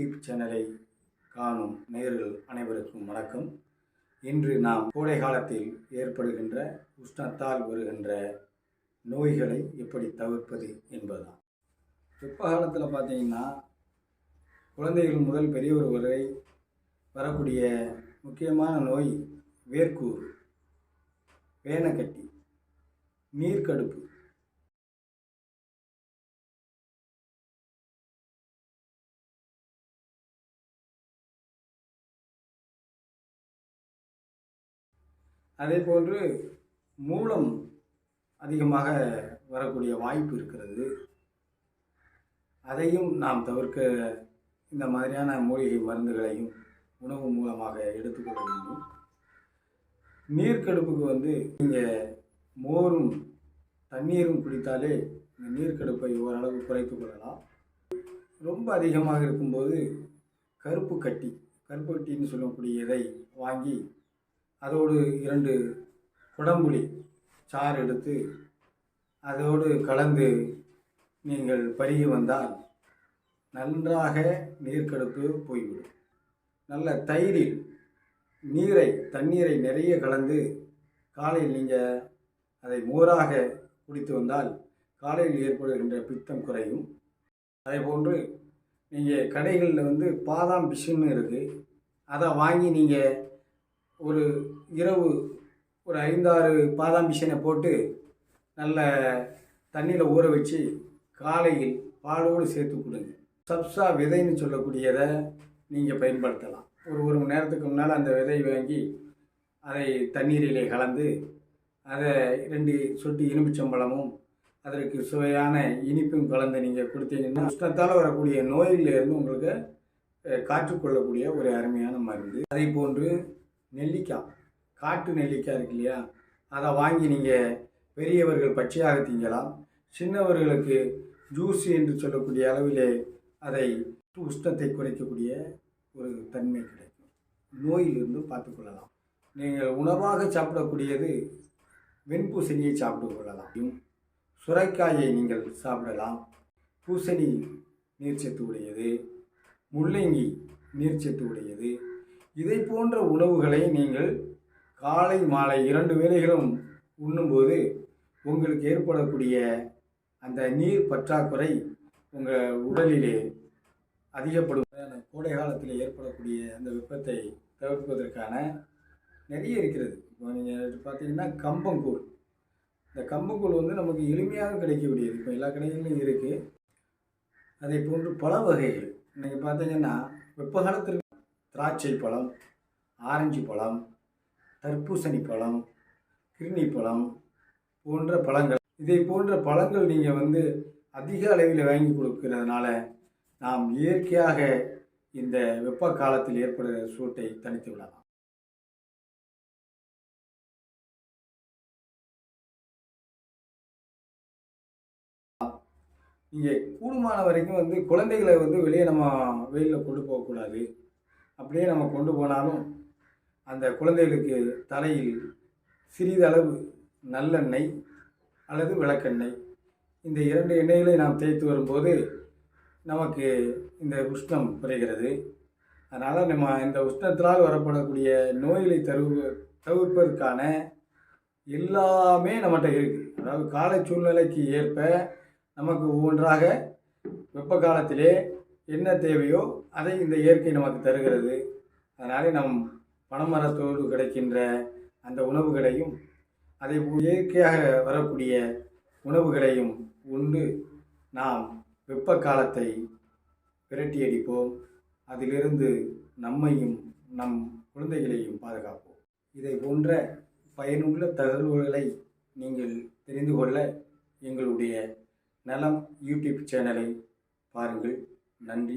YouTube சேனலை காணும் நேயர்கள் அனைவருக்கும் வணக்கம். இன்று நாம் கோடை காலத்தில் ஏற்படுகின்ற உஷ்ணத்தால் வருகின்ற நோய்களை எப்படி தவிர்ப்பது என்பதுதான். வெப்ப காலத்தில் பார்த்தீங்கன்னா குழந்தைகள் முதல் பெரியவர் வரை வரக்கூடிய முக்கியமான நோய் வேர்க்கூறு, வேனக்கட்டி, நீர்க்கடுப்பு. அதே போன்று மூலம் அதிகமாக வரக்கூடிய வாய்ப்பு இருக்கிறது. அதையும் நாம் தவிர்க்க இந்த மாதிரியான மூலிகை மருந்துகளையும் உணவு மூலமாக எடுத்துக்கொள்ள வேண்டும். நீர்க்கடுப்புக்கு நீங்கள் மோரும் தண்ணீரும் குடித்தாலே இந்த நீர்க்கடுப்பை ஓரளவு குறைத்து கொள்ளலாம். ரொம்ப அதிகமாக இருக்கும்போது கருப்பு கட்டின்னு சொல்லக்கூடிய இதை வாங்கி அதோடு 2 குடம்புளி சாறு எடுத்து அதோடு கலந்து நீங்கள் பருகி வந்தால் நன்றாக நீர்க்கடுப்பு போய்விடும். நல்ல தயிரில் தண்ணீரை நிறைய கலந்து காலையில் நீங்கள் அதை மோராக குடித்து வந்தால் காலையில் ஏற்படுகின்ற பித்தம் குறையும். அதே போன்று நீங்கள் கடைகளில் பாதாம் பிசுன்னு இருக்குது, அதை வாங்கி நீங்கள் ஒரு இரவு ஒரு 5-6 பாதாம் பிசினை போட்டு நல்ல தண்ணியில் ஊற வச்சு காலையில் பாலோடு சேர்த்து கொடுங்க. சப்சா விதைன்னு சொல்லக்கூடியதை நீங்கள் பயன்படுத்தலாம். ஒரு மணி நேரத்துக்கு முன்னால் அந்த விதையை வாங்கி அதை தண்ணீரிலே கலந்து அதை 2 சொட்டு எலுமிச்சம்பழமும் அதற்கு சுவையான இனிப்பும் கலந்து நீங்கள் கொடுத்தீங்கன்னா உஷ்ணத்தால் வரக்கூடிய நோயிலிருந்து உங்களுக்கு காற்றுக்கொள்ளக்கூடிய ஒரு அருமையான மருந்து. அதே போன்று நெல்லிக்காய், காட்டு நெல்லிக்காய் இருக்கு இல்லையா, அதை வாங்கி நீங்கள் பெரியவர்கள் பச்சையாக திங்கலாம். சின்னவர்களுக்கு ஜூஸ் என்று சொல்லக்கூடிய அளவிலே அதை உஷ்ணத்தை குறைக்கக்கூடிய ஒரு தன்மை கிடைக்கும். நோயிலிருந்து பார்த்துக்கொள்ளலாம். நீங்கள் உணவாக சாப்பிடக்கூடியது வெண்பூசணியை சாப்பிட்டு கொள்ளலாம். சுரைக்காயை நீங்கள் சாப்பிடலாம். பூசணி நீர்ச்சத்து உடையது, முள்ளங்கி நீர்ச்சத்து உடையது. இதை போன்ற உணவுகளை நீங்கள் காலை மாலை 2 வேளைகளும் உண்ணும்போது உங்களுக்கு ஏற்படக்கூடிய அந்த நீர் பற்றாக்குறை உங்கள் உடலிலே அதிகப்படும். கோடை காலத்தில் ஏற்படக்கூடிய அந்த வெப்பத்தை தவிர்ப்பதற்கான நிறைய இருக்கிறது. இப்போ நீங்கள் பார்த்தீங்கன்னா கம்பங்கூழ். இந்த கம்பங்கூழ் நமக்கு எளிமையாக கிடைக்கக்கூடியது. இப்போ எல்லா கடைகளிலும் இருக்குது. அதை போன்று பல வகைகள் நீங்கள் பார்த்தீங்கன்னா வெப்ப காலத்திற்கு திராட்சை பழம், ஆரஞ்சு பழம், தர்பூசணி பழம், கிர்னி பழம் போன்ற பழங்கள், இதை போன்ற பழங்கள் நீங்கள் அதிக அளவில் வாங்கி கொடுக்கிறதுனால நாம் இயற்கையாக இந்த வெப்ப காலத்தில் ஏற்படுகிற சூட்டை தணித்து விடலாம். நீங்கள் கூடுமான வரைக்கும் குழந்தைகளை வெளியே நம்ம வெயிலில் கொண்டு போகக்கூடாது. அப்படியே நம்ம கொண்டு போனாலும் அந்த குழந்தைகளுக்கு தலையில் சிறிதளவு நல்லெண்ணெய் அல்லது விளக்கெண்ணெய், இந்த 2 எண்ணெய்களை நாம் தேய்த்து வரும்போது நமக்கு இந்த உஷ்ணம் குறைகிறது. அதனால் நம்ம இந்த உஷ்ணத்தினால் வரப்படக்கூடிய நோய்களை தவிர்ப்பதற்கான எல்லாமே நம்மகிட்ட இருக்குது. அதாவது கால சூழ்நிலைக்கு ஏற்ப நமக்கு ஒவ்வொன்றாக வெப்ப காலத்திலே என்ன தேவையோ அதை இந்த இயற்கை நமக்கு தருகிறது. அதனால் நம் பனைமரத்தோடு கிடைக்கின்ற அந்த உணவுகளையும் அதை இயற்கையாக வரக்கூடிய உணவுகளையும் உண்டு நாம் வெப்ப காலத்தை விரட்டி அடிப்போம். அதிலிருந்து நம்மையும் நம் குழந்தைகளையும் பாதுகாப்போம். இதை போன்ற பயனுள்ள தகவல்களை நீங்கள் தெரிந்து கொள்ள எங்களுடைய நலம் யூடியூப் சேனலை பாருங்கள். நன்றி.